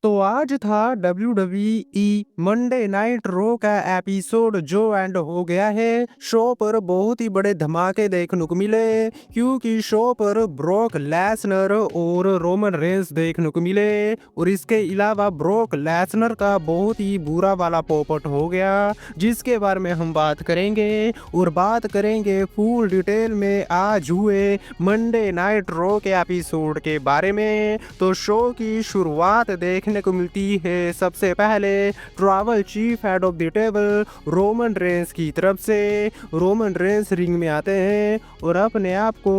तो आज था WWE मंडे नाइट रो का एपिसोड जो एंड हो गया है। शो पर बहुत ही बड़े धमाके देखने को मिले क्योंकि शो पर ब्रॉक लेसनर और रोमन रेंस देखने को मिले और इसके अलावा ब्रॉक लेसनर का बहुत ही बुरा वाला पॉपअप हो गया जिसके बारे में हम बात करेंगे और बात करेंगे फुल डिटेल में आज हुए मंडे नाइट रो के एपिसोड के बारे में। तो शो की शुरुआत देखने को मिलती है सबसे पहले travel chief head of the table Roman Reigns की तरफ से। रोमन रेंस रिंग में आते हैं और अपने आप को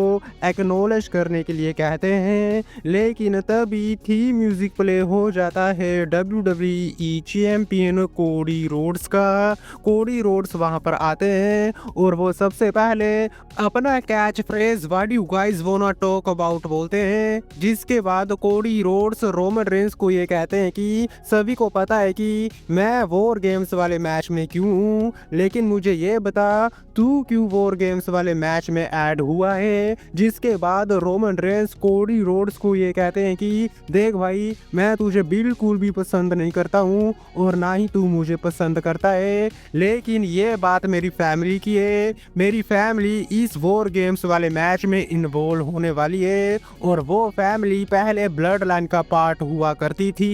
एक्नॉलेज करने के लिए कहते हैं, लेकिन तभी थीम म्यूजिक प्ले हो जाता है WWE चैंपियन कोडी रोड्स का। कोडी रोड्स वहां पर आते हैं और वो सबसे पहले अपना catch phrase what you guys वांना talk about बोलते हैं, जिसके बाद कोडी रोड्स रोमन रेंस को ये कहते हैं कि सभी को पता है कि मैं वॉर गेम्स वाले मैच में क्यों हूँ, लेकिन मुझे ये बता तू क्यों वॉर गेम्स वाले मैच में ऐड हुआ है। जिसके बाद रोमन रेंस कोडी रोड्स को ये कहते हैं कि देख भाई, मैं तुझे बिल्कुल भी पसंद नहीं करता हूँ और ना ही तू मुझे पसंद करता है, लेकिन ये बात मेरी फैमिली की है। मेरी फैमिली इस वॉर गेम्स वाले मैच में इन्वॉल्व होने वाली है और वो फैमिली पहले ब्लड लाइन का पार्ट हुआ करती थी,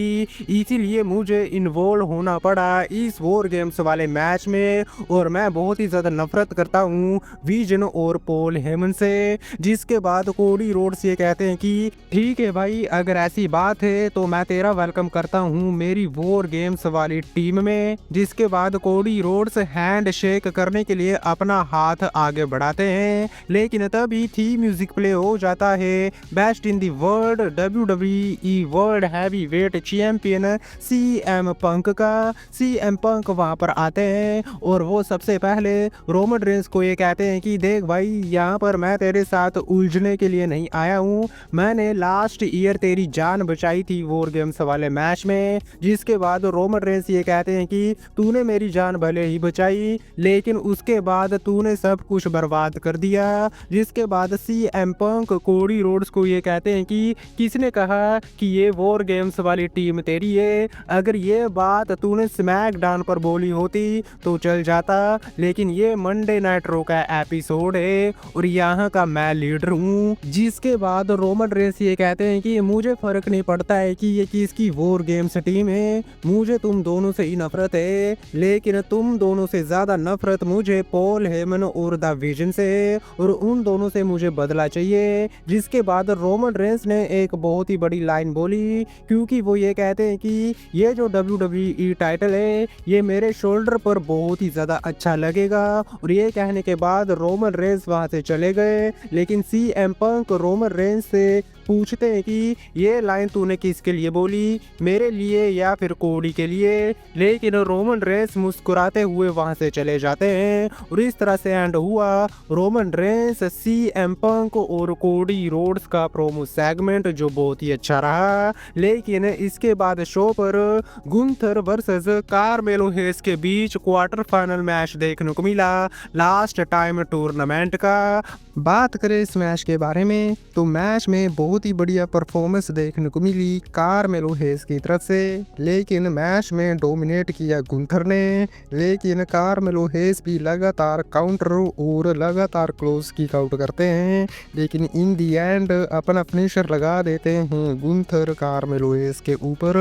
इसीलिए मुझे इन्वॉल्व होना पड़ा इस वॉर गेम्स वाले मैच में और मैं बहुत ही ज़्यादा नफरत करता हूँ विजन और पॉल हेमन से। जिसके बाद कोडी रोड्स ये कहते हैं कि ठीक है भाई, अगर ऐसी बात है तो मैं तेरा वेलकम करता हूँ मेरी वॉर गेम्स वाली टीम में। जिसके बाद कोडी रोड्स हैंड शेक करने के लिए अपना हाथ आगे बढ़ाते हैं, लेकिन तभी थीम म्यूजिक प्ले हो जाता है best in the world WWE world heavy weight champion CM पंक का। CM पंक वहां पर आते हैं और वो सबसे पहले रोमन रेंस को ये कहते हैं कि देख भाई, यहाँ पर मैं तेरे साथ उलझने के लिए नहीं आया हूँ, मैंने लास्ट ईयर तेरी जान बचाई थी वॉर गेम्स वाले मैच में। जिसके बाद रोमन रेंस ये कहते हैं कि तूने मेरी जान भले ही बचाई, लेकिन उसके बाद तूने सब कुछ बर्बाद कर दिया। जिसके बाद CM पंक कोडी रोड्स को ये कहते हैं कि किसने कहा कि ये वॉर गेम्स वाली टीम तेरी है, अगर ये बात तूने स्मैकडाउन पर बोली होती तो चल जाता, लेकिन ये मंडे नाइट रो का एपिसोड है और यहाँ का मैं लीडर हूँ। जिसके बाद रोमन रेंस ये कहते हैं कि मुझे फर्क नहीं पड़ता है कि ये किसकी वॉर गेम्स टीम है, मुझे तुम दोनों से ही नफरत है, लेकिन तुम दोनों से ज्यादा नफरत मुझे पॉल हेमन और द विजन से, और उन दोनों से मुझे बदला चाहिए। जिसके बाद रोमन रेंस ने एक बहुत ही बड़ी लाइन बोली क्योंकि वो ये कहते हैं कि ये जो WWE टाइटल है ये मेरे शोल्डर पर बहुत ही ज्यादा अच्छा लगेगा, और ये कहने के बाद रोमन रेंस वहां से चले गए। लेकिन CM पंक रोमन रेंस से पूछते हैं कि ये लाइन तूने किसके लिए बोली, मेरे लिए या फिर कोडी के लिए, लेकिन रोमन रेंस मुस्कुराते हुए वहां से चले जाते हैं और इस तरह से एंड हुआ रोमन रेंस CM पंक और कोडी रोड्स का प्रोमो सेगमेंट जो बहुत ही अच्छा रहा। लेकिन इसके बाद शो पर गुंथर वर्सेस कार्मेलो हेस के बीच क्वार्टर फाइनल मैच देखने को मिला लास्ट टाइम टूर्नामेंट का। बात करें इस मैच के बारे में तो मैच में बहुत ही बढ़िया परफॉर्मेंस देखने को मिली कार्मेलो हेस की तरफ से, लेकिन मैच में डोमिनेट किया गुंथर ने, लेकिन कार्मेलो हेस भी लगातार काउंटर और लगातार क्लोज किक आउट करते हैं, लेकिन इन दी एंड अपना फिनिशर लगा देते हैं गुंथर कार्मेलो हेस के ऊपर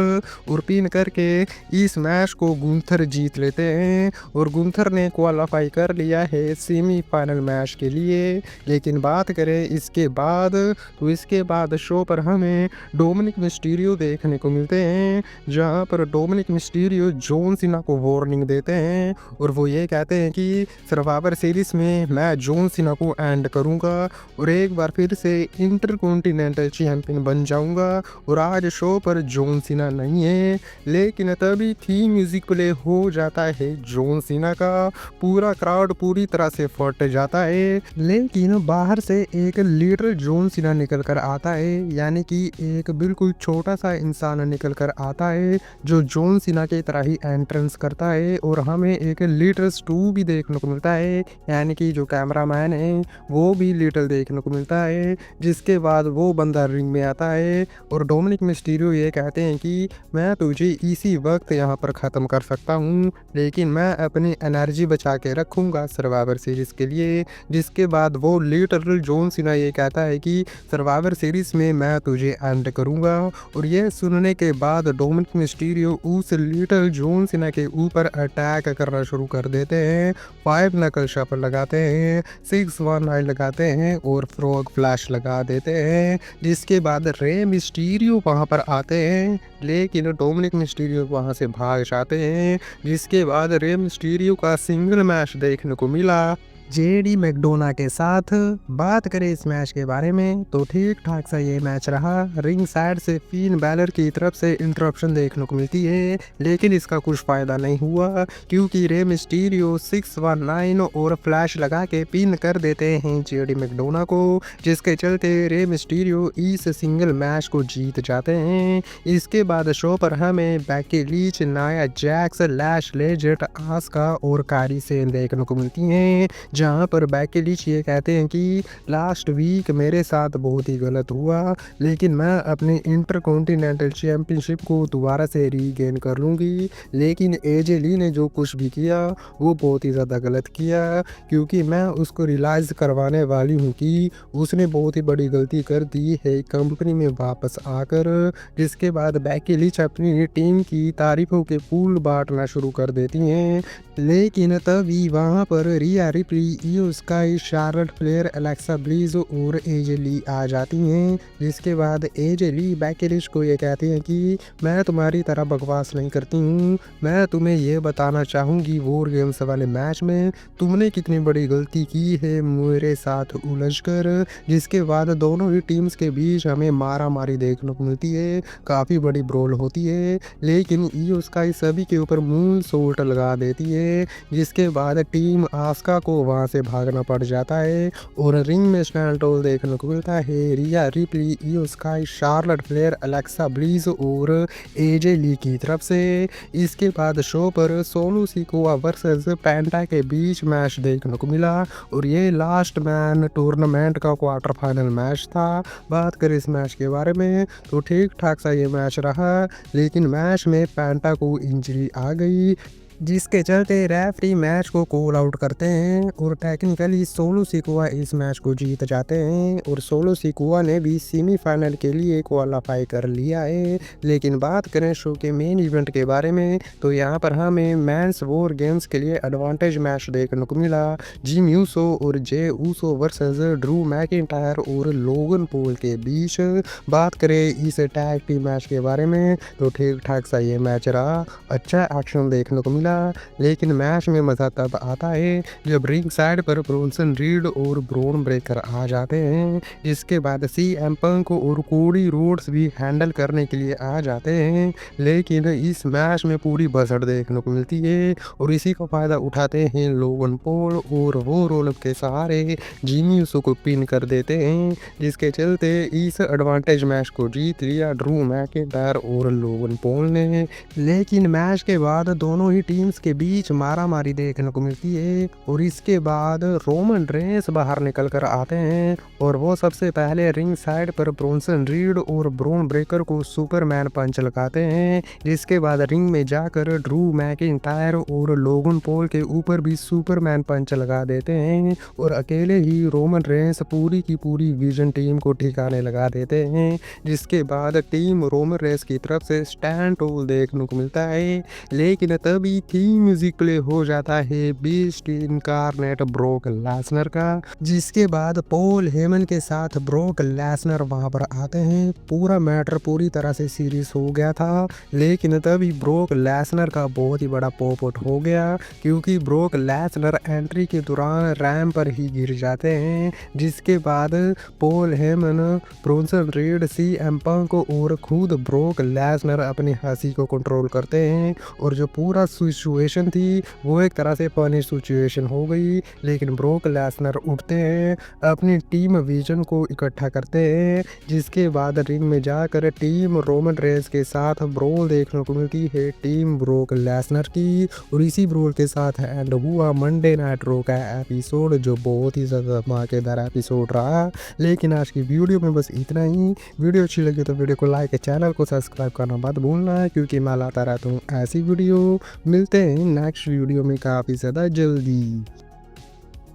और पिन करके इस मैच को गुंथर जीत लेते हैं और गुंथर ने क्वालिफाई कर लिया है सेमीफाइनल मैच के लिए। लेकिन बात करें इसके बाद तो इसके बाद शो पर हमें डोमिनिक मिस्टीरियो देखने को मिलते हैं, जहां पर डोमिनिक मिस्टीरियो जॉन सीना को वार्निंग देते हैं और वो ये कहते हैं कि सर्वाइवर सीरीज में मैं जॉन सीना को एंड करूंगा और एक बार फिर से इंटरकॉन्टिनेंटल चैंपियन बन जाऊंगा। और आज शो पर जॉन सीना नहीं है, लेकिन तभी थीम म्यूजिक प्ले हो जाता है जॉन सीना का, पूरा क्राउड पूरी तरह से फट जाता है, लेकिन बाहर से एक लीडर जॉन सीना निकल कर आता है, यानी कि एक बिल्कुल छोटा सा इंसान निकल कर आता है जो जॉन सीना की तरह ही एंट्रेंस करता है और हमें एक लीटर्स 2 भी देखने को मिलता है, यानी कि जो कैमरामैन है वो भी लिटिल देखने को मिलता है। जिसके बाद वो बंदा रिंग में आता है और डोमिनिक मिस्टीरियो ये कहते हैं कि मैं तुझे इसी वक्त यहाँ पर ख़त्म कर सकता हूँ, लेकिन मैं अपनी एनर्जी बचा के रखूँगा सर्वाइवर सीरीज़ के लिए। जिसके बाद वो लिटिल जॉन सीना ये कहता है कि सर्वाइवर सीरीज़ में मैं तुझे एंड करूँगा। और ये सुनने के बाद डोमिनिक मिस्टीरियो उस लिटिल जॉन सीना के ऊपर अटैक करना शुरू कर देते हैं। 5 नकल शफल लगाते हैं, 619 लगाते हैं और फ्रॉग फ्लैश लगा देते हैं। जिसके बाद रे मिस्टीरियो वहाँ पर आते हैं, लेकिन डोमिनिक मिस्टीरियो वहाँ से भाग जाते हैं। जिसके बाद रे मिस्टीरियो का सिंगल मैच देखने को मिला जेडी मैकडोना के साथ। बात करें इस मैच के बारे में तो ठीक ठाक सा ये मैच रहा। रिंग साइड से फिन बैलर की तरफ से इंटरप्शन देखने को मिलती है, लेकिन इसका कुछ फायदा नहीं हुआ क्योंकि रे मिस्टीरियो 619 और फ्लैश लगा के पिन कर देते हैं जेडी मैकडोना को, जिसके चलते रे मिस्टीरियो इस सिंगल मैच को जीत जाते हैं। इसके बाद शो पर हमें बैकी लीच, नाया जैक्स, लैश लेजेंड, आस्का और कारी सेन देखने को मिलती हैं, जहाँ पर बैकी लीच ये कहते हैं कि लास्ट वीक मेरे साथ बहुत ही गलत हुआ, लेकिन मैं अपने इंटरकॉन्टिनेंटल चैंपियनशिप को दोबारा से रीगेन कर लूँगी। लेकिन एजे ली ने जो कुछ भी किया वो बहुत ही ज़्यादा गलत किया, क्योंकि मैं उसको रियलाइज़ करवाने वाली हूँ कि उसने बहुत ही बड़ी गलती कर दी है कंपनी में वापस आकर। जिसके बाद बैकी लीच अपनी टीम की तारीफों के फूल बांटना शुरू कर देती हैं, लेकिन तभी वहाँ पर रिया रिप्ली, इयो स्काई, शार्लट फ्लेयर, एलेक्सा ब्लीज और एजे ली आ जाती हैं। जिसके बाद एजे ली बैकी लीच को ये कहती हैं कि मैं तुम्हारी तरह बकवास नहीं करती हूँ, मैं तुम्हें ये बताना चाहूँगी वॉर गेम्स वाले मैच में तुमने कितनी बड़ी गलती की है मेरे साथ उलझकर। जिसके बाद दोनों ही टीम्स के बीच हमें मारा मारी देखने को मिलती है, काफ़ी बड़ी ब्रोल होती है, लेकिन इयो स्काई सभी के ऊपर मून सोल्ट लगा देती है। जिसके बाद टीम आस्का को वहां से भागना पड़ जाता है और रिंग में स्टैंड टोल देखने को मिलता है रिया रिप्ली, इयो स्काई, शार्लट फ्लेयर, एलेक्सा ब्लीज और एजे ली की तरफ से। इसके बाद शो पर सोनू सिकोआ वर्सेस पेंटा के बीच मैच देखने को मिला और ये लास्ट मैन टूर्नामेंट का क्वार्टर फाइनल मैच था। बात करें इस मैच के बारे में तो ठीक ठाक सा ये मैच रहा, लेकिन मैच में पेंटा को इंजरी आ गई, जिसके चलते रेफरी मैच को कॉल आउट करते हैं और टेक्निकली सोलो सिकोआ इस मैच को जीत जाते हैं और सोलो सिकोआ ने भी सेमीफाइनल के लिए क्वालिफाई कर लिया है। लेकिन बात करें शो के मेन इवेंट के बारे में तो यहाँ पर हमें मेंस वॉर गेम्स के लिए एडवांटेज मैच देखने को मिला। जिम यूसो और Jey Uso versus Drew McIntyre और लोगन पॉल के बीच। बात करें इस टैग टीम मैच के बारे में तो ठीक ठाक सा ये मैच रहा, अच्छा एक्शन देखने को मिला, लेकिन मैच में मज़ा तब आता है जब रिंग साइड पर ब्रोंसन रीड और ब्रोन ब्रेकर आ जाते हैं। जिसके बाद सीएम पंक और कोडी रोड्स भी हैंडल करने के लिए आ जाते हैं, लेकिन इस मैच में पूरी बसड़ देखने को मिलती है और इसी का फायदा उठाते हैं लोगन पॉल और वो रोल के सहारे जिमी यूसो को पिन कर देते हैं, जिसके चलते इस एडवांटेज मैच को जीत लिया ड्रू मैकिंटायर और लोगन पॉल ने। लेकिन मैच के बाद दोनों ही टीम्स के बीच मारामारी देखने को मिलती है और इसके बाद रोमन रेंस बाहर निकल कर आते हैं और वो सबसे पहले रिंग साइड पर ब्रोंसन रीड और ब्रोन ब्रेकर को सुपरमैन पंच लगाते हैं। जिसके बाद रिंग में जाकर ड्रू मैकिंटायर और लोगन पॉल के ऊपर भी सुपरमैन पंच लगा देते हैं और अकेले ही रोमन रेंस पूरी की पूरी विजन टीम को ठिकाने लगा देते हैं। जिसके बाद टीम रोमन रेंस की तरफ से स्टैंड टोल देखने को मिलता है, लेकिन तभी थीम म्यूजिक प्ले हो जाता है बीस्ट इनकार्नेट ब्रोक लेसनर का। जिसके बाद पॉल हेमन के साथ ब्रोक लेसनर वहां पर आते हैं। पूरा मैटर पूरी तरह से सीरियस हो गया था, लेकिन तभी ब्रोक लेसनर का बहुत ही बड़ा पॉप आउट हो गया क्योंकि ब्रोक लेसनर एंट्री के दौरान रैम पर ही गिर जाते हैं। जिसके बाद Paul Heyman, Bronson read, CM Punk और खुद ब्रोक लेसनर अपनी हंसी को कंट्रोल करते हैं और जो पूरा सिचुएशन थी वो एक तरह से फनी सिचुएशन हो गई। लेकिन ब्रोक लेसनर उठते हैं, अपनी टीम विजन को इकट्ठा करते हैं, जिसके बाद रिंग में जाकर टीम रोमन रेंस के साथ ब्रोल देखने को मिलती है टीम ब्रोक लेसनर की। और इसी ब्रोल के साथ एंड हुआ मंडे नाइट रो का एपिसोड, जो बहुत ही ज़्यादा धमाकेदार एपिसोड रहा। लेकिन आज की वीडियो में बस इतना ही। वीडियो अच्छी लगी तो वीडियो को लाइक, चैनल को सब्सक्राइब करना मत भूलना है, क्योंकि मैं लाता रहता हूँ ऐसी वीडियो। मिलते हैं नेक्स्ट वीडियो में काफ़ी ज़्यादा जल्दी।